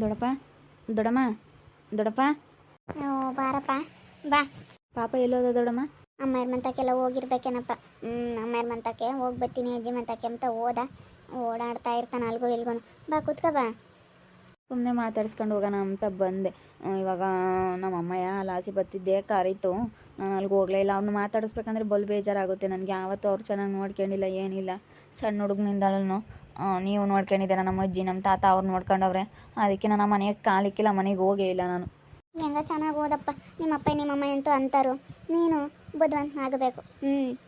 ದೊಡ್ಡಪ್ಪ, ದೊಡ್ಡಮ್ಮ, ದೊಡ್ಡಪ್ಪ. ಓ ಬಾರಪ್ಪ ಬಾ. ಪಾಪ ಎಲ್ಲೋದ ದೊಡ್ಡಮ್ಮ? ಅಮ್ಮಾಯರ ಮಂತಕ್ಕೆಲ್ಲ ಹೋಗಿರ್ಬೇಕೇನಪ್ಪ. ಅಮ್ಮಾಯರ ಮಂತಕ್ಕೆ ಹೋಗಿ ಬರ್ತೀನಿ ಅಜ್ಜಿ ಮಂತಕ್ಕೆ ಅಂತ ಓಡಾಡ್ತಾ ಇರ್ತಾನೆ ಅಲ್ಗೂ ಇಲ್ಗೂ. ಬಾ ಕೂತ್ಕೋ ಬಾ. ಸುಮ್ಮನೆ ಮಾತಾಡ್ಸ್ಕೊಂಡು ಹೋಗೋಣ ಅಂತ ಬಂದೆ. ಇವಾಗ ನಮ್ಮ ಅಮ್ಮಯ್ಯ ಲಾಸಿ ಬತ್ತಿದ್ದೆ ಕರೀತು. ನಾನು ಅಲ್ಲಿಗೆ ಹೋಗಲೇ ಇಲ್ಲ. ಅವ್ನು ಮಾತಾಡಿಸ್ಬೇಕಂದ್ರೆ ಬಲು ಬೇಜಾರಾಗುತ್ತೆ ನನಗೆ. ಯಾವತ್ತೂ ಅವ್ರು ಚೆನ್ನಾಗಿ ನೋಡ್ಕೊಂಡಿಲ್ಲ, ಏನಿಲ್ಲ. ಸಣ್ಣ ಹುಡುಗನಿಂದಲೂ ನೀವು ನೋಡ್ಕೊಂಡಿದ್ದೀರ ನಮ್ಮ ಅಜ್ಜಿ ನಮ್ಮ ತಾತ ಅವ್ರು ನೋಡ್ಕೊಂಡವ್ರೆ. ಅದಕ್ಕೆ ನಾನು ಮನೆಗೆ ಕಾಲಿಕ್ಕಿಲ್ಲ, ಮನೆಗೆ ಹೋಗೇ ಇಲ್ಲ ನಾನು. ಹೆಂಗ ಚೆನ್ನಾಗಿ ಓದಪ್ಪ. ನಿಮ್ಮಪ್ಪ ನಿಮ್ಮಮ್ಮ ಅಂತೂ ಅಂತಾರು, ನೀನು ಬುದ್ಧಿವಂತನಾಗಬೇಕು.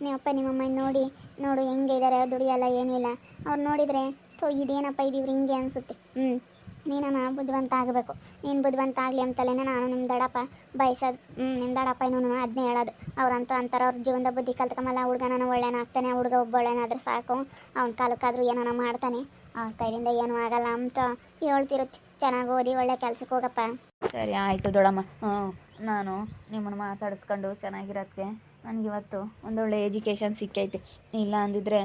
ನಿಮ್ಮಪ್ಪ ನಿಮ್ಮಮ್ಮ ನೋಡು ಹೆಂಗೆ ಇದ್ದಾರೆ, ದುಡಿಯಲ್ಲ ಏನಿಲ್ಲ. ಅವ್ರು ನೋಡಿದರೆ ಇದೇನಪ್ಪ ಇವ್ರು ಹಿಂಗೆ ಅನಿಸುತ್ತೆ. ನೀನು ಬುದ್ಧಿವಂತ ಆಗಬೇಕು. ನೀನು ಬುದ್ಧಿವಂತ ಆಗಲಿ ಅಂತಲೇ ನಾನು ನಿಮ್ಮ ದಡಪ್ಪ ಬಯಸೋದು. ನಿಮ್ಮ ದಡಪ್ಪ ಇನ್ನೂ ಅದನ್ನೇ ಹೇಳೋದು. ಅವ್ರಂತೂ ಅಂತಾರೆ ಅವ್ರ ಜೀವನದ ಬುದ್ಧಿ ಕಲ್ತ್ಕೊಂಬಲ್ಲ. ಹುಡುಗ ನಾನು ಒಳ್ಳೆನಾಗ್ತಾನೆ, ಹುಡುಗ ಒಬ್ಬ ಒಳ್ಳೆನಾದ್ರೆ ಸಾಕು, ಅವ್ನ ಕಾಲಕ್ಕಾದ್ರೂ ಏನೋ ಮಾಡ್ತಾನೆ, ಅವ್ನ ಕೈಯಿಂದ ಏನೂ ಆಗಲ್ಲ ಅಂತ ಹೇಳ್ತಿರುತ್ತೆ. ಚೆನ್ನಾಗಿ ಓದಿ ಒಳ್ಳೆ ಕೆಲ್ಸಕ್ಕೆ ಹೋಗಪ್ಪ. ಸರಿ ಆಯಿತು ದೊಡ್ಡಮ್ಮ. ನಾನು ನಿಮ್ಮನ್ನು ಮಾತಾಡಿಸ್ಕೊಂಡು ಚೆನ್ನಾಗಿರೋದಕ್ಕೆ ನನಗಿವತ್ತು ಒಂದೊಳ್ಳೆ ಎಜುಕೇಷನ್ ಸಿಕ್ಕೈತೆ. ಇಲ್ಲ ಅಂದಿದ್ರೆ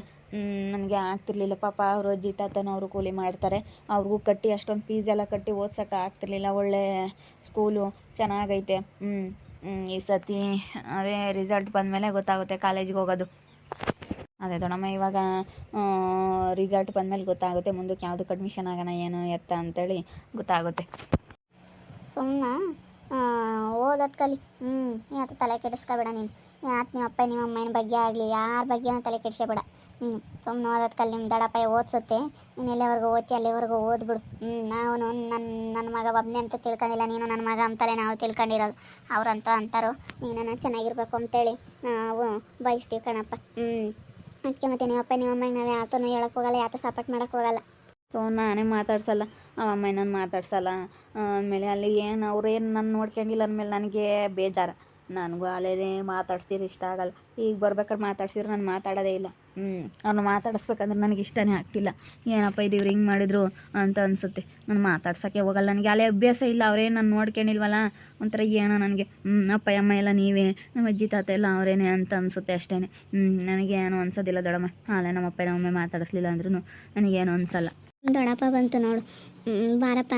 ನನಗೆ ಆಗ್ತಿರ್ಲಿಲ್ಲ. ಪಾಪ ಅವರು ಅಜ್ಜಿ ತಾತನವರು ಕೂಲಿ ಮಾಡ್ತಾರೆ, ಅವ್ರಿಗೂ ಕಟ್ಟಿ ಅಷ್ಟೊಂದು ಫೀಸ್ ಎಲ್ಲ ಕಟ್ಟಿ ಓದ್ಸೋಕೆ ಆಗ್ತಿರ್ಲಿಲ್ಲ. ಒಳ್ಳೆ ಸ್ಕೂಲು ಚೆನ್ನಾಗೈತೆ. ಈ ಸತಿ ಅದೇ ರಿಸಲ್ಟ್ ಬಂದಮೇಲೆ ಗೊತ್ತಾಗುತ್ತೆ ಕಾಲೇಜಿಗೆ ಹೋಗೋದು. ಅದೇ ದೊಡ್ಡಮ್ಮ, ಇವಾಗ ರಿಸಲ್ಟ್ ಬಂದಮೇಲೆ ಗೊತ್ತಾಗುತ್ತೆ ಮುಂದಕ್ಕೆ ಯಾವುದಕ್ಕೆ ಅಡ್ಮಿಷನ್ ಆಗೋಣ ಏನು ಎತ್ತ ಅಂತೇಳಿ ಗೊತ್ತಾಗುತ್ತೆ. ಸುಮ್ಮನೆ ಓದೋದು ಕಲಿ. ಯಾಕೆ ತಲೆ ಕೆಡಿಸ್ಕೊಬೇಡ ನೀನು. ಯಾಕೆ ನಿಮ್ಮ ಅಪ್ಪ ನಿಮ್ಮ ಅಮ್ಮನ ಬಗ್ಗೆ ಆಗಲಿ ಯಾರ ಬಗ್ಗೆನೂ ತಲೆ ಕೆಡಿಸ್ಬೇಡ ನೀನು. ಸುಮ್ಮನೆ ಓದೋದು ಕಲಿ. ನಿಮ್ಮ ದಡಪ್ಪ ಓದಿಸುತ್ತೆ, ನೀನು ಎಲ್ಲಿವರೆಗೂ ಓದ್ತಿ ಅಲ್ಲಿವರೆಗೂ ಓದ್ಬಿಡು. ನಾವು ನನ್ನ ಮಗ ಒಬ್ಬನೇ ಅಂತ ತಿಳ್ಕೊಂಡಿಲ್ಲ, ನೀನು ನನ್ನ ಮಗ ಅಂತಲೇ ನಾವು ತಿಳ್ಕೊಂಡಿರೋದು. ಅವ್ರಂತ ಅಂತಾರೋ ನೀನು ಚೆನ್ನಾಗಿರ್ಬೇಕು ಅಂತೇಳಿ ನಾವು ಬಯಸ್ತೀವಿ ಕಣಪ್ಪ. ಅದಕ್ಕೆ ಮತ್ತೆ ನಿಮ್ಮಪ್ಪ ನಿಮ್ಮಮ್ಮಗೆ ನಾವು ಯಾತನೂ ಹೇಳೋಕ್ಕೆ ಹೋಗಲ್ಲ, ಯಾಕೆ ಸಪೋರ್ಟ್ ಮಾಡೋಕ್ಕೆ ಹೋಗಲ್ಲ. ಸೊ ನಾನೇ ಮಾತಾಡ್ಸಲ್ಲ, ಅಮ್ಮ ನಾನು ಮಾತಾಡ್ಸಲ್ಲ. ಆಮೇಲೆ ಅಲ್ಲಿ ಏನು ಅವ್ರೇನು ನಾನು ನೋಡ್ಕೊಂಡಿಲ್ಲ ಅಂದಮೇಲೆ ನನಗೆ ಬೇಜಾರು. ನನಗೂ ಅಲ್ಲೇ ಮಾತಾಡ್ಸಿದ್ರೆ ಇಷ್ಟ ಆಗಲ್ಲ. ಈಗ ಬರ್ಬೇಕಾದ್ರೆ ಮಾತಾಡ್ಸಿದ್ರೆ ನಾನು ಮಾತಾಡೋದೇ ಇಲ್ಲ. ಅವ್ರನ್ನ ಮಾತಾಡಿಸ್ಬೇಕಂದ್ರೆ ನನಗೆ ಇಷ್ಟನೇ ಆಗ್ತಿಲ್ಲ. ಏನಪ್ಪ ಇದು ಇವ್ರು ಹಿಂಗೆ ಮಾಡಿದ್ರು ಅಂತ ಅನಿಸುತ್ತೆ. ನಾನು ಮಾತಾಡ್ಸೋಕ್ಕೆ ಹೋಗಲ್ಲ. ನನಗೆ ಅಲ್ಲೇ ಅಭ್ಯಾಸ ಇಲ್ಲ. ಅವರೇನು ನಾನು ನೋಡ್ಕೊಂಡಿಲ್ವಲ್ಲ, ಒಂಥರ ಏನೋ ನನಗೆ ಅಪ್ಪ ಅಮ್ಮ ಎಲ್ಲ ನೀವೇ, ನಮ್ಮ ಅಜ್ಜಿ ತಾತ ಎಲ್ಲ ಅವರೇನೆ ಅಂತ ಅನಿಸುತ್ತೆ ಅಷ್ಟೇ. ನನಗೆ ಏನೂ ಅನ್ಸೋದಿಲ್ಲ ದೊಡ್ಡಮ್ಮ. ಅಲ್ಲೇ ನಮ್ಮಪ್ಪ ನಮ್ಮಮ್ಮ ಮಾತಾಡಿಸ್ಲಿಲ್ಲ ಅಂದ್ರೂ ನನಗೇನು ಅನಿಸಲ್ಲ. ದೊಡ್ಡಪ್ಪ ಬಂತು ನೋಡು. ಬಾರಪ್ಪ,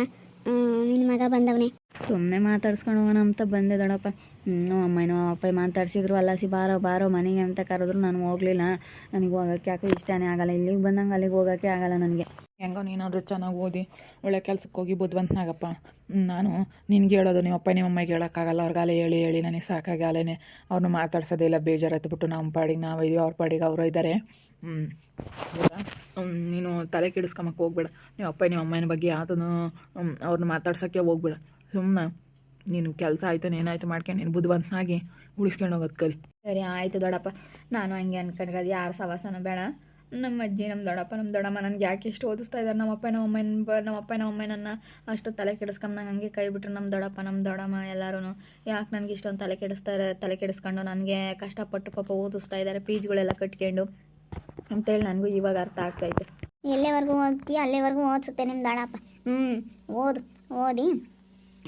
ನಿನ್ನ ಮಗ ಬಂದವನೇ. ಸುಮ್ಮನೆ ಮಾತಾಡ್ಸ್ಕೊಂಡು ಹೋಗೋಣ ಅಂತ ಬಂದೆ ದೊಡ್ಡಪ್ಪ. ಅಮ್ಮನೋ ಅಪ್ಪ ಮಾತಾಡ್ಸಿದ್ರು ಅಲ್ಲಸಿ ಬಾರೋ ಮನೆಗೆ ಅಂತ ಕರೆದ್ರು ನಾನು ಹೋಗಲಿಲ್ಲ. ನನಗೆ ಹೋಗೋಕ್ಕೆ ಯಾಕೆ ಇಷ್ಟನೇ ಆಗಲ್ಲ. ಇಲ್ಲಿಗೆ ಬಂದಂಗೆ ಅಲ್ಲಿಗೆ ಹೋಗೋಕ್ಕೆ ಆಗಲ್ಲ ನನಗೆ. ಹೆಂಗೋ ನೀನಾದರೂ ಚೆನ್ನಾಗಿ ಓದಿ ಒಳ್ಳೆ ಕೆಲ್ಸಕ್ಕೆ ಹೋಗಿ ಬುದ್ಧಿವಂತನಾಗಪ್ಪ. ನಾನು ನಿನ್ಗೆ ಹೇಳೋದು ನಿಮ್ಮಪ್ಪ ನಿಮ್ಮಮ್ಮಗೆ ಹೇಳೋಕ್ಕಾಗಲ್ಲ. ಅವ್ರಿಗಾಲೆ ಹೇಳಿ ನನಗೆ ಸಾಕಾಗಿ ಅಲ್ಲೇ ಅವ್ರನ್ನ ಮಾತಾಡ್ಸೋದೇ ಇಲ್ಲ. ಬೇಜಾರತ್ಬಿಟ್ಟು ನಮ್ಮ ಪಾಡಿಗೆ ನಾವು ಇದೀವಿ, ಅವ್ರ ಪಾಡಿಗೆ ಅವರು ಇದ್ದಾರೆ. ನೀನು ತಲೆ ಕೆಡಿಸ್ಕೊಂಬಕ್ಕೆ ಹೋಗ್ಬೇಡ. ನಿಮ್ಮ ಅಪ್ಪ ನಿಮ್ಮ ಅಮ್ಮನ ಬಗ್ಗೆ ಯಾವುದನ್ನು ಅವ್ರನ್ನ ಮಾತಾಡ್ಸೋಕ್ಕೆ ಹೋಗ್ಬೇಡ. ಸುಮ್ಮನೆ ನೀನು ಕೆಲಸ ಆಯಿತು ಏನಾಯಿತು ಮಾಡ್ಕೊಂಡು ನೀನು ಬುದ್ಧಿವಂತನಾಗಿ ಉಳಿಸ್ಕೊಂಡು ಹೋಗೋದು ಕಲಿ. ಸರಿ ಆಯಿತು ದೊಡ್ಡಪ್ಪ. ನಾನು ಹಂಗೆ ಅನ್ಕೊಂಡಿರೋದು ಯಾರು ಸವಾಸನೂ ಬೇಡ. ನಮ್ಮ ಅಜ್ಜಿ ನಮ್ಮ ದೊಡ್ಡಪ್ಪ ನಮ್ಮ ದೊಡ್ಡಮ್ಮ ನನಗೆ ಯಾಕೆ ಎಷ್ಟು ಓದಿಸ್ತಾ ಇದ್ದಾರೆ. ನಮ್ಮಪ್ಪ ನಮ್ಮಮ್ಮ ನನ್ನ ಅಷ್ಟು ತಲೆ ಕೆಡಿಸ್ಕೊಂಬಂಗೆ ಹಂಗೆ ಕೈ ಬಿಟ್ಟರು ನಮ್ಮ ದೊಡ್ಡಮ್ಮ ಎಲ್ಲರೂ. ಯಾಕೆ ನನಗೆ ಇಷ್ಟೊಂದು ತಲೆ ಕೆಡಿಸ್ಕೊಂಡು ನನಗೆ ಕಷ್ಟಪಟ್ಟು ಪಾಪ ಓದಿಸ್ತಾ ಇದ್ದಾರೆ, ಫೀಸ್ಗಳೆಲ್ಲ ಕಟ್ಕೊಂಡು ಅಂತೇಳಿ ನನಗೂ ಇವಾಗ ಅರ್ಥ ಆಗ್ತೈತೆ. ಎಲ್ಲಿವರೆಗೂ ಓದ್ತೀಯ ಅಲ್ಲಿವರೆಗೂ ಓದಿಸುತ್ತೆ ನಿಮ್ಮ ದಡಪ್ಪ. ಓದಿ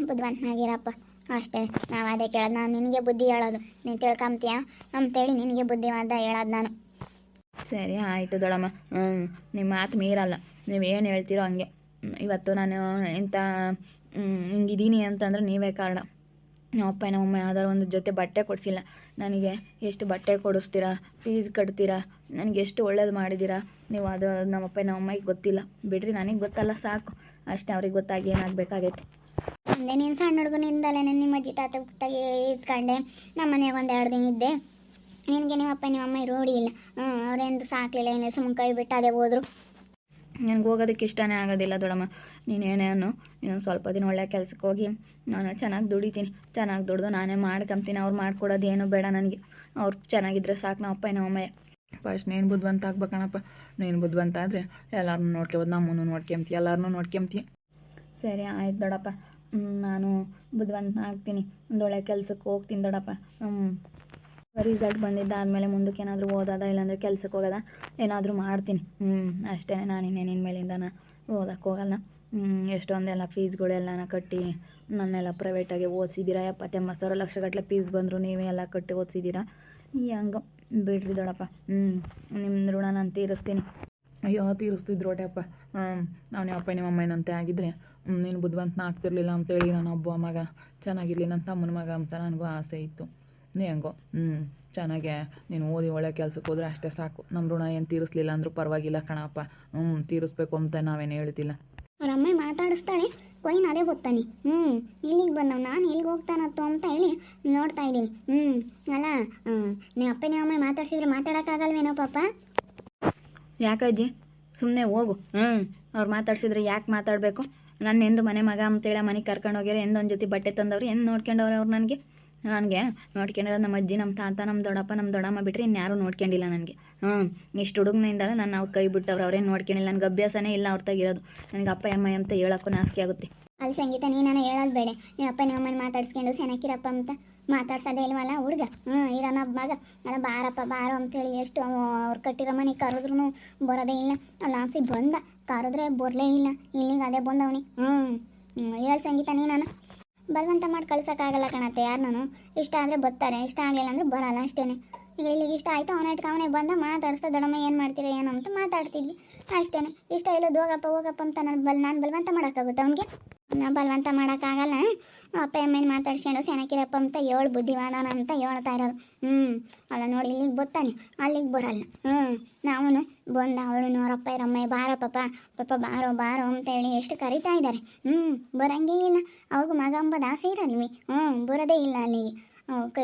ಬುದ್ಧಿವಂತನಾಗಿರಪ್ಪ ಅಷ್ಟೇ. ನಾವು ಅದೇ ಕೇಳೋದು, ನಾನು ನಿನಗೆ ಬುದ್ಧಿ ಹೇಳೋದು, ನೀನು ತಿಳ್ಕೊಂತೀಯ ಅಂತೇಳಿ ನಿನಗೆ ಬುದ್ಧಿವಾದ ಹೇಳೋದು ನಾನು. ಸರಿ ಆಯಿತು ದೊಡ್ಡಮ್ಮ. ನಿಮ್ಮ ಮಾತು ಮೀರಲ್ಲ, ನೀವು ಏನು ಹೇಳ್ತೀರೋ ಹಂಗೆ. ಇವತ್ತು ನಾನು ಇಂಥ ಹಿಂಗಿದ್ದೀನಿ ಅಂತಂದ್ರೆ ನೀವೇ ಕಾರಣ. ನಮ್ಮಪ್ಪ ನಮ್ಮಮ್ಮ ಯಾವ್ದಾರು ಒಂದು ಜೊತೆ ಬಟ್ಟೆ ಕೊಡಿಸಿಲ್ಲ ನನಗೆ. ಎಷ್ಟು ಬಟ್ಟೆ ಕೊಡಿಸ್ತೀರಾ, ಫೀಸ್ ಕಟ್ತೀರಾ, ನನಗೆ ಎಷ್ಟು ಒಳ್ಳೇದು ಮಾಡಿದ್ದೀರಾ ನೀವು. ಅದು ನಮ್ಮಪ್ಪ ನಮ್ಮಮ್ಮಗೆ ಗೊತ್ತಿಲ್ಲ ಬಿಡ್ರಿ, ನನಗೆ ಗೊತ್ತಲ್ಲ ಸಾಕು ಅಷ್ಟೇ. ಅವ್ರಿಗೆ ಗೊತ್ತಾಗಿ ಏನಾಗಬೇಕಾಗೈತೆ. ಒಂದೇ ನೀನು ಸಣ್ಣ ಹುಡುಗನಿಂದಲೇ ನಿಮ್ಮ ಅಜ್ಜಿ ತಾತ ಗೊತ್ತಾಗಿ ಇದ್ಕೊಂಡೆ. ನಮ್ಮ ಮನೆಯಾಗ ಒಂದು 2 ದಿನ ಇದ್ದೆ. ನಿನಗೆ ನಿಮ್ಮಪ್ಪ ನಿಮ್ಮಮ್ಮ ರೂಢಿ ಇಲ್ಲ. ಅವರೆಂದು ಸಾಕಲಿಲ್ಲ, ಏನೇ ಸುಮ್ಮನೆ ಕೈ ಬಿಟ್ಟು ಅದೇ ಹೋದ್ರು. ನನಗೆ ಹೋಗೋದಕ್ಕೆ ಇಷ್ಟನೇ ಆಗೋದಿಲ್ಲ ದೊಡ್ಡಮ್ಮ. ನೀನೇನು ಇನ್ನೊಂದು ಸ್ವಲ್ಪ ದಿನ ಒಳ್ಳೆ ಕೆಲಸಕ್ಕೆ ಹೋಗಿ ನಾನು ಚೆನ್ನಾಗಿ ದುಡಿತೀನಿ. ಚೆನ್ನಾಗಿ ದುಡ್ದು ನಾನೇ ಮಾಡ್ಕೊಂತೀನಿ. ಅವ್ರು ಮಾಡ್ಕೊಡೋದು ಏನೂ ಬೇಡ ನನಗೆ. ಅವ್ರು ಚೆನ್ನಾಗಿದ್ರೆ ಸಾಕು ನಮ್ಮಪ್ಪ ನಮ್ಮಮ್ಮಯ್ಯ. ಫಸ್ಟ್ ನೀನು ಬುದ್ಧಿವಂತ ಆಗ್ಬೇಕಣಪ್ಪ. ನೀನು ಬುದ್ಧಿವಂತ ಆದರೆ ಎಲ್ಲರನ್ನೂ ನೋಡ್ಕೊಬೋದು, ನಮ್ಮನ್ನು ನೋಡ್ಕೊಂತೀವಿ, ಎಲ್ಲರನ್ನೂ ನೋಡ್ಕೊಂತೀವಿ. ಸರಿ ಆಯ್ತು ದೊಡ್ಡಪ್ಪ. ನಾನು ಬುದ್ಧಿವಂತ ಆಗ್ತೀನಿ, ಒಂದೊಳ್ಳೆ ಕೆಲಸಕ್ಕೆ ಹೋಗ್ತೀನಿ ದೊಡ್ಡಪ್ಪ. ರಿಸಲ್ಟ್ ಬಂದಿದ್ದಾದಮೇಲೆ ಮುಂದಕ್ಕೆ ಏನಾದರೂ ಓದೋದ ಇಲ್ಲಾಂದರೆ ಕೆಲ್ಸಕ್ಕೆ ಹೋಗೋದ ಏನಾದರೂ ಮಾಡ್ತೀನಿ. ಅಷ್ಟೇ. ನಾನು ಇನ್ನೇನಿನ ಮೇಲಿಂದ ಓದಕ್ಕೆ ಹೋಗಲ್ಲ. ಎಷ್ಟೊಂದೆಲ್ಲ ಫೀಸ್ಗಳೆಲ್ಲನ ಕಟ್ಟಿ ನನ್ನೆಲ್ಲ ಪ್ರೈವೇಟಾಗಿ ಓದಿಸಿದ್ದೀರಾ. 70-80 ಲಕ್ಷ ಗಟ್ಟಲೆ ಫೀಸ್ ಬಂದರು ನೀವೇ ಎಲ್ಲ ಕಟ್ಟಿ ಓದಿಸಿದ್ದೀರಾ. ಹೆಂಗೋ ಬಿಡ್ರಿ ದೊಡ್ಡಪ್ಪ. ನಿಮ್ಮ ಋಣ ನಾನು ತೀರಿಸ್ತೀನಿ. ಅಯ್ಯೋ ತೀರಿಸ್ತಿದ್ರು ಹೊಟ್ಟೆಪ್ಪ. ನಾವು ನಿಮ್ಮ ಅಪ್ಪ ನಿಮ್ಮ ಅಮ್ಮನಂತೆ ಆಗಿದ್ದರೆ ನೀನು ಬುದ್ಧಿವಂತನ ಆಗ್ತಿರ್ಲಿಲ್ಲ ಅಂತೇಳಿ ನಾನು ಒಬ್ಬ ಮಗ ಚೆನ್ನಾಗಿರಲಿ ನನ್ನ ತಮ್ಮನ ಮಗ ಅಂತ ನನಗೂ ಆಸೆ ಇತ್ತು. ನೀ ಹೆಂಗೋ ಚೆನ್ನಾಗೆ ನೀನು ಓದಿ ಒಳ್ಳೆ ಕೆಲ್ಸಕ್ಕೆ ಹೋದ್ರೆ ಅಷ್ಟೇ ಸಾಕು. ನಮ್ಮ ಋಣ ಏನು ತೀರಿಸ್ಲಿಲ್ಲ ಅಂದರೂ ಪರವಾಗಿಲ್ಲ ಕಣಪ್ಪ. ತೀರಿಸ್ಬೇಕು ಅಂತ ನಾವೇನು ಹೇಳ್ತಿಲ್ಲ. ಅವ್ರ ಅಮ್ಮ ಮಾತಾಡಿಸ್ತಾಳೆ, ಕೊಯ್ನ ಅದೇ ಗೊತ್ತಾನೆ. ಇಲ್ಲಿಗೆ ಬಂದವ್, ನಾನು ಎಲ್ಲಿಗೆ ಹೋಗ್ತಾನತ್ತು ಅಂತ ಹೇಳಿ ನೋಡ್ತಾ ಇದ್ದೀನಿ. ಅಲ್ಲ ನಿಮ್ಮ ಅಪ್ಪ ನಿಮ್ಮ ಅಮ್ಮ ಮಾತಾಡ್ಸಿದ್ರೆ ಮಾತಾಡೋಕ್ಕಾಗಲ್ವೇನೋ ಪಾಪ? ಯಾಕಜ್ಜಿ ಸುಮ್ಮನೆ ಹೋಗು. ಅವ್ರು ಮಾತಾಡ್ಸಿದ್ರೆ ಯಾಕೆ ಮಾತಾಡಬೇಕು? ನನ್ನ ಎಂದು ಮನೆ ಮಗ ಅಂತೇಳಿ ಮನೆಗೆ ಕರ್ಕೊಂಡು ಹೋಗ್ಯಾರ, ಎಂದೊಂದು ಜೊತೆ ಬಟ್ಟೆ ತಂದವ್ರು, ಎಂದು ನೋಡ್ಕೊಂಡವ್ರೆ ಅವ್ರು ನನಗೆ ನೋಡ್ಕೊಂಡಿರೋದು ನಮ್ಮ ಅಜ್ಜಿ, ನಮ್ಮ ತಾತ, ನಮ್ಮ ದೊಡ್ಡಪ್ಪ, ನಮ್ಮ ದೊಡ್ಡಮ್ಮ ಬಿಟ್ಟರೆ ಇನ್ಯಾರೂ ನೋಡ್ಕೊಂಡಿಲ್ಲ ನನಗೆ. ಇಷ್ಟು ಹುಡುಗನಿಂದಲೂ ನಾನು ಅವ್ರು ಕೈ ಬಿಟ್ಟವ್ರು, ಅವ್ರೇನು ನೋಡ್ಕೊಂಡಿಲ್ಲ. ನನಗೆ ಅಭ್ಯಾಸನೇ ಇಲ್ಲ ಅವ್ರ ತೆಗಿರೋದು. ನನಗೆ ಅಪ್ಪ ಅಮ್ಮ ಅಂತ ಹೇಳೋಕ್ಕೂ ನಾಚಿಕೆ ಆಗುತ್ತೆ. ಅಲ್ಲಿ ಸಂಗೀತ, ನೀನು ಹೇಳೋದು ಬೇಡ. ನಿಮ್ಮ ಅಪ್ಪ ನಿಮ್ಮ ಅಮ್ಮನ ಮಾತಾಡ್ಸ್ಕೊಂಡು ಸೆನಕಿರಪ್ಪ ಅಂತ ಮಾತಾಡ್ಸೋದೇ ಇಲ್ವಲ್ಲ ಹುಡುಗ. ಇರೋನ ಮಗ ಅಲ್ಲ, ಬಾರಪ್ಪ ಬಾರೋ ಅಂತೇಳಿ ಎಷ್ಟು ಅವ್ರು ಕಟ್ಟಿರೋ ಮನೆಗೆ ಕರೆದ್ರೂ ಬರೋದೇ ಇಲ್ಲ. ಅಲ್ಲಿ ಆಸೆ ಬಂದ, ಕರೆದ್ರೆ ಬರಲೇ ಇಲ್ಲ. ಇಲ್ಲಿಗೆ ಅದೇ ಬಂದವನಿ. ಹೇಳು ಸಂಗೀತ, ನೀನು ಬಲವಂತ ಮಾಡಿ ಕಳ್ಸೋಕ್ಕಾಗಲ್ಲ ಕಣತ್ತೆ ಯಾರನ್ನೂ. ಇಷ್ಟ ಆದರೆ ಬರ್ತಾರೆ, ಇಷ್ಟ ಆಗಲಿಲ್ಲ ಅಂದರೆ ಬರಲ್ಲ ಅಷ್ಟೇ. ಈಗ ಇಲ್ಲಿಗೆ ಇಷ್ಟ ಆಯಿತು, ಅವನೇ ಬಂದ ಮಾತಾಡಿಸ್ತಾ, ದೊಡ್ಡಮ್ಮ ಏನು ಮಾಡ್ತೀರಾ ಏನು ಅಂತ ಮಾತಾಡ್ತಿದ್ವಿ ಅಷ್ಟೇ. ಇಷ್ಟ ಇಲ್ಲೋದು ಹೋಗಪ್ಪ ಅಂತ ನಾನು ಬಲವಂತ ಮಾಡೋಕ್ಕಾಗುತ್ತೆ ಅವ್ನಿಗೆ? ನಾವು ಬಲವಂತ ಮಾಡೋಕ್ಕಾಗಲ್ಲ. ಅಪ್ಪ ಅಮ್ಮನ ಮಾತಾಡ್ಸ್ಕೊಂಡು ಸೆನಕಿರಪ್ಪ ಅಂತ ಏಳು ಬುದ್ಧಿವಾದನ ಅಂತ ಹೇಳ್ತಾ ಇರೋದು. ಅಲ್ಲ ನೋಡಿ, ಇಲ್ಲಿಗೆ ಬರ್ತಾನೆ, ಅಲ್ಲಿಗೆ ಬರಲ್ಲ. ನಾವು ಬಂದ ಅವಳು ಅವರಪ್ಪ ಇರಮ್ಮ ಬಾರ ಪಾಪ ಬಾರೋ ಅಂತೇಳಿ ಎಷ್ಟು ಕರಿತಾ ಇದ್ದಾರೆ. ಬರಂಗೇ ಇಲ್ಲ. ಅವ್ರಿಗೂ ಮಗ ಅಂಬದು ಆಸೆ ಇರಲ್ವಿ. ಬರೋದೇ ಇಲ್ಲ ಅಲ್ಲಿಗೆ.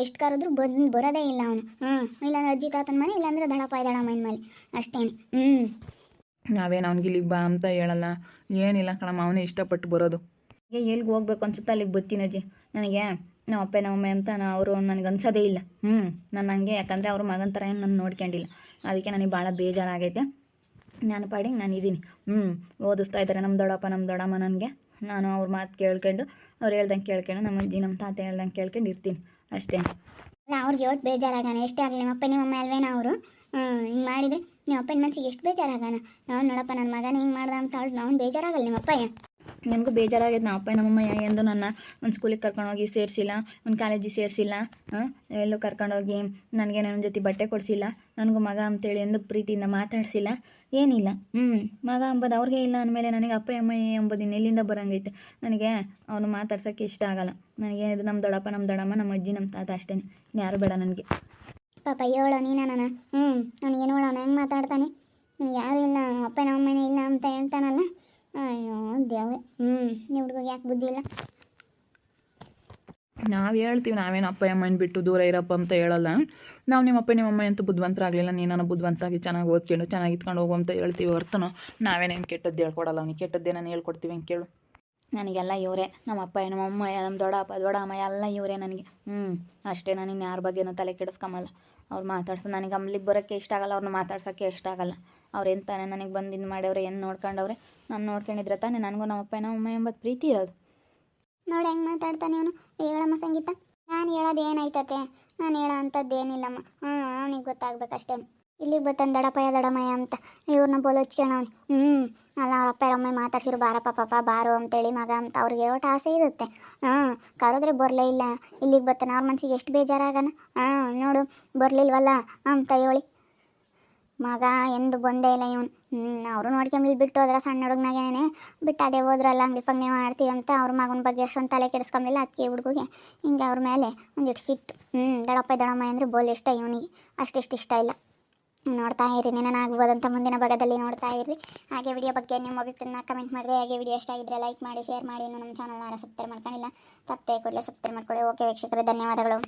ಎಷ್ಟು ಕರೆದ್ರು ಬರೋದೇ ಇಲ್ಲ ಅವನು. ಇಲ್ಲಾಂದ್ರೆ ಅಜ್ಜಿ ತಾತನ ಮನೆ, ಇಲ್ಲಾಂದ್ರೆ ದಡಮ್ಮನ ಮನೆ ಅಷ್ಟೇನೆ. ನಾವೇನು ಅವ್ನಿಗೆ ಇಲ್ಲಿಗೆ ಬಾ ಅಂತ ಹೇಳಲ್ಲ, ಏನಿಲ್ಲ ಕಣಮ್ಮ, ಅವನೇ ಇಷ್ಟಪಟ್ಟು ಬರೋದು. ಈಗ ಎಲ್ಲಿಗೆ ಹೋಗ್ಬೇಕು ಅನ್ಸುತ್ತೆ ಅಲ್ಲಿಗೆ ಬರ್ತೀನಿ ಅಜ್ಜಿ. ನನಗೆ ನಮ್ಮ ಅಪ್ಪ ನಮ್ಮಮ್ಮ ಅಂತ ಅವರು ನನಗೆ ಅನ್ಸೋದೇ ಇಲ್ಲ. ನಾನು ಹಂಗೆ, ಯಾಕಂದರೆ ಅವ್ರ ಮಗನ ಥರ ಏನು ನಾನು ನೋಡ್ಕೊಂಡಿಲ್ಲ. ಅದಕ್ಕೆ ನನಗೆ ಭಾಳ ಬೇಜಾರಾಗೈತೆ. ನಾನು ಪಾಡಿಗೆ ನಾನು ಇದ್ದೀನಿ. ಓದಿಸ್ತಾ ಇದ್ದಾರೆ ನಮ್ಮ ದೊಡ್ಡಪ್ಪ ನಮ್ಮ ದೊಡ್ಡಮ್ಮ ನನಗೆ. ನಾನು ಅವ್ರ ಮಾತು ಕೇಳ್ಕೊಂಡು, ಅವ್ರು ಹೇಳ್ದಂಗೆ ಕೇಳ್ಕೊಂಡು, ನಮ್ಮ ಅಜ್ಜಿ ನಮ್ಮ ತಾತ ಹೇಳ್ದಂಗೆ ಕೇಳ್ಕೊಂಡು ಇರ್ತೀನಿ ಅಷ್ಟೇ. ಅಲ್ಲ, ಅವ್ರಿಗೆ ಎಷ್ಟು ಬೇಜಾರಾಗಾನ, ಎಷ್ಟೇ ಆಗಲಿ ನಿಮ್ಮಪ್ಪ ನಿಮ್ಮಮ್ಮ ಅಲ್ವೇನ ಅವರು. ಹಿಂಗೆ ಮಾಡಿದರೆ ನಿಮ್ಮ ಅಪ್ಪನ ಮನಸ್ಸಿಗೆ ಎಷ್ಟು ಬೇಜಾರಾಗಾನ. ನಾವು ನೋಡಪ್ಪ ನನ್ನ ಮಗನ ಹಿಂಗೆ ಮಾಡ್ದ ಅಂತ ಅವ್ಳು ಅವ್ನು ಬೇಜಾರಾಗಲ್ಲ ನಿಮ್ಮಪ್ಪಯ್ಯ. ನನಗೂ ಬೇಜಾರಾಗೈತೆ. ನಮ್ಮ ಅಪ್ಪ ನಮ್ಮಮ್ಮ ಎಂದು ನನ್ನ ಒಂದು ಸ್ಕೂಲಿಗೆ ಕರ್ಕೊಂಡೋಗಿ ಸೇರಿಸಿಲ್ಲ, ಒಂದು ಕಾಲೇಜಿಗೆ ಸೇರಿಸಿಲ್ಲ, ಎಲ್ಲೂ ಕರ್ಕೊಂಡೋಗಿ ನನಗೆ ನನ್ನ ಜೊತೆ ಬಟ್ಟೆ ಕೊಡಿಸಿಲ್ಲ, ನನಗೂ ಮಗ ಅಂತೇಳಿ ಎಂದು ಪ್ರೀತಿಯಿಂದ ಮಾತಾಡಿಸಿಲ್ಲ, ಏನಿಲ್ಲ. ಮಗ ಅಂಬೋದು ಅವ್ರಿಗೆ ಇಲ್ಲ ಅಂದಮೇಲೆ ನನಗೆ ಅಪ್ಪ ಅಮ್ಮ ಎಂಬುದು ಇನ್ನೆಲ್ಲಿಂದ ಬರೋಂಗೈತೆ. ನನಗೆ ಅವನು ಮಾತಾಡ್ಸೋಕ್ಕೆ ಇಷ್ಟ ಆಗಲ್ಲ. ನನಗೇನಿದು ನಮ್ಮ ದೊಡ್ಡಪ್ಪ ನಮ್ಮ ದೊಡ್ಡಮ್ಮ ನಮ್ಮ ಅಜ್ಜಿ ನಮ್ಮ ತಾತ ಅಷ್ಟೇ, ಯಾರು ಬೇಡ ನನಗೆ. ಪಾಪ ಹೇಳೋ ನೀನ ನಾನು. ಅವನಿಗೆ ನೋಡೋಣ ಹೆಂಗೆ ಮಾತಾಡ್ತಾನೆ. ಯಾರು ಇಲ್ಲ, ಅಪ್ಪ ನಮ್ಮನೇ ಇಲ್ಲ ಅಂತ ಹೇಳ್ತಾನಲ್ಲ. ಅಯ್ಯೋ ದೇವ್ರೆ. ನೀವು ಹುಡುಗಿಗೆ ಯಾಕೆ ಬುದ್ಧಿ ಇಲ್ಲ? ನಾವು ಹೇಳ್ತೀವಿ, ನಾವೇನು ಅಪ್ಪ ಅಮ್ಮನ ಬಿಟ್ಟು ದೂರ ಇರಪ್ಪ ಅಂತ ಹೇಳಲ್ಲ. ನಾವು ನಿಮ್ಮ ಅಪ್ಪ ನಿಮ್ಮ ಅಮ್ಮ ಅಂತೂ ಬುದ್ಧಿವಂತರಾಗಲಿಲ್ಲ, ನೀನು ಬುದ್ಧಿವಂತಾಗಿ ಚೆನ್ನಾಗಿ ಓದ್ಕೊಂಡು ಚೆನ್ನಾಗಿ ಇತ್ಕೊಂಡು ಹೋಗು ಅಂತ ಹೇಳ್ತೀವಿ ಹೊರ್ತನೋ ನಾವೇನೇನು ಕೆಟ್ಟದ್ದು ಹೇಳ್ಕೊಡಲ್ಲ. ಅವ್ನಿಗೆ ಕೆಟ್ಟದ್ದೇನು ಹೇಳ್ಕೊಡ್ತೀವಿ ಅಂತ ಕೇಳು. ನನಗೆಲ್ಲ ಇವರೇ, ನಮ್ಮ ಅಪ್ಪ ನಮ್ಮ ಅಮ್ಮ, ನಮ್ಮ ದೊಡ್ಡಮ್ಮ ಎಲ್ಲ ಇವರೇ ನನಗೆ. ಅಷ್ಟೇ. ನಾನು ಯಾರ ಬಗ್ಗೆನೂ ತಲೆ ಕೆಡಿಸ್ಕೊಂಬಲ್ಲ. ಅವ್ರು ಮಾತಾಡ್ಸೋ ನನಗೆ ಅಮ್ಲಿಗೆ ಬರೋಕ್ಕೆ ಇಷ್ಟ ಆಗಲ್ಲ, ಅವ್ರನ್ನ ಮಾತಾಡ್ಸೋಕ್ಕೆ ಇಷ್ಟ ಆಗಲ್ಲ. ಅವ್ರು ಏನು ತಾನೇ ನನಗೆ ಬಂದು ಇದು ಮಾಡ್ಯವ್ರೆ, ಏನು ನೋಡ್ಕೊಂಡವ್ರೆ. ನಾನು ನೋಡ್ಕೊಂಡಿದ್ರೆ ತಾನೇ ನನಗೂ ನಮ್ಮ ಅಪ್ಪ ನಮ್ಮ ಅಮ್ಮ ಎಂಬತ್ತು ಪ್ರೀತಿ ಇರೋದು. ನೋಡಿ ಹೆಂಗೆ ಮಾತಾಡ್ತಾನೆ ಅವನು. ಹೇಳಮ್ಮ ಸಂಗೀತ, ನಾನು ಹೇಳೋದು ಏನಾಯ್ತತೆ? ನಾನು ಹೇಳೋ ಅಂಥದ್ದು ಏನಿಲ್ಲಮ್ಮ. ಅವನಿಗೆ ಗೊತ್ತಾಗ್ಬೇಕಷ್ಟೇ. ಇಲ್ಲಿಗೆ ಬರ್ತಾನೆ ದಡಮಯ್ಯ ಅಂತ ಇವ್ರನ್ನ ಬೋಲೋಚ್ಕೊಳ್ಳೋನು. ಅಲ್ಲ, ಅವ್ರ ಅಪ್ಪ ಅಮ್ಮ ಮಾತಾಡ್ಸಿರು ಬಾರಪ್ಪ ಬಾರೋ ಅಂತೇಳಿ ಮಗ ಅಂತ ಅವ್ರಿಗೆ ಒಟ್ಟು ಆಸೆ ಇರುತ್ತೆ. ಕರೆದ್ರೆ ಬರಲೇ ಇಲ್ಲ, ಇಲ್ಲಿಗೆ ಬರ್ತಾನೆ. ಅವ್ರ ಮನಸ್ಸಿಗೆ ಎಷ್ಟು ಬೇಜಾರಾಗನ. ನೋಡು ಬರಲಿಲ್ವಲ್ಲ ಅಂತ ಹೇಳಿ ಮಗ ಎಂದು ಬಂದೇ ಇಲ್ಲ ಇವನು. ಅವರು ನೋಡ್ಕೊಂಬಿಲ್ಲಿ ಬಿಟ್ಟು ಹೋದ್ರೆ ಸಣ್ಣ ಹುಡುಗನಾಗೇನೆ ಬಿಟ್ಟು ಅದೇ ಹೋದ್ರಲ್ಲ ಹಂಗೆ ಪಂಗೆ ಮಾಡ್ತೀವಿ ಅಂತ ಅವ್ರ ಮಗನ ಬಗ್ಗೆ ಅಷ್ಟೊಂದು ತಲೆ ಕೆಡಿಸ್ಕೊಂಬಿಲ್ಲ. ಅದಕ್ಕೆ ಹುಡುಗಿಗೆ ಹಿಂಗೆ ಅವ್ರ ಮೇಲೆ ಒಂದಿಟ್ಟು ಸಿಟ್ಟು. ದಡಮ್ಮ ಅಂದರೆ ಬೋಲ್ ಇಷ್ಟ ಇವನಿಗೆ, ಅಷ್ಟಿಷ್ಟು ಇಷ್ಟ ಇಲ್ಲ. ನೋಡ್ತಾ ಇರಿ, ನೆನನಾಗ್ಬೋದಂತ ಮುಂದಿನ ಭಾಗದಲ್ಲಿ ನೋಡ್ತಾ ಇರಿ. ಹಾಗೆ ವಿಡಿಯೋ ಬಗ್ಗೆ ನಿಮ್ಮ ಅಭಿಪ್ರಾಯನ ಕಮೆಂಟ್ ಮಾಡಿದೆ. ಹಾಗೆ ವಿಡಿಯೋ ಇಷ್ಟ ಆಗಿದ್ರೆ ಲೈಕ್ ಮಾಡಿ, ಶೇರ್ ಮಾಡಿ. ಇನ್ನು ನಮ್ಮ ಚಾನಲ್ನ ಸಬ್ಸ್ಕ್ರೈಬ್ ಮಾಡ್ಕೊಂಡಿಲ್ಲ, ತಪ್ಪದೆ ಕೂಡಲೇ ಸಬ್ಸ್ಕ್ರೈಬ್ ಮಾಡ್ಕೊಳ್ಳಿ. ಓಕೆ ವೀಕ್ಷಕರೇ, ಧನ್ಯವಾದಗಳು.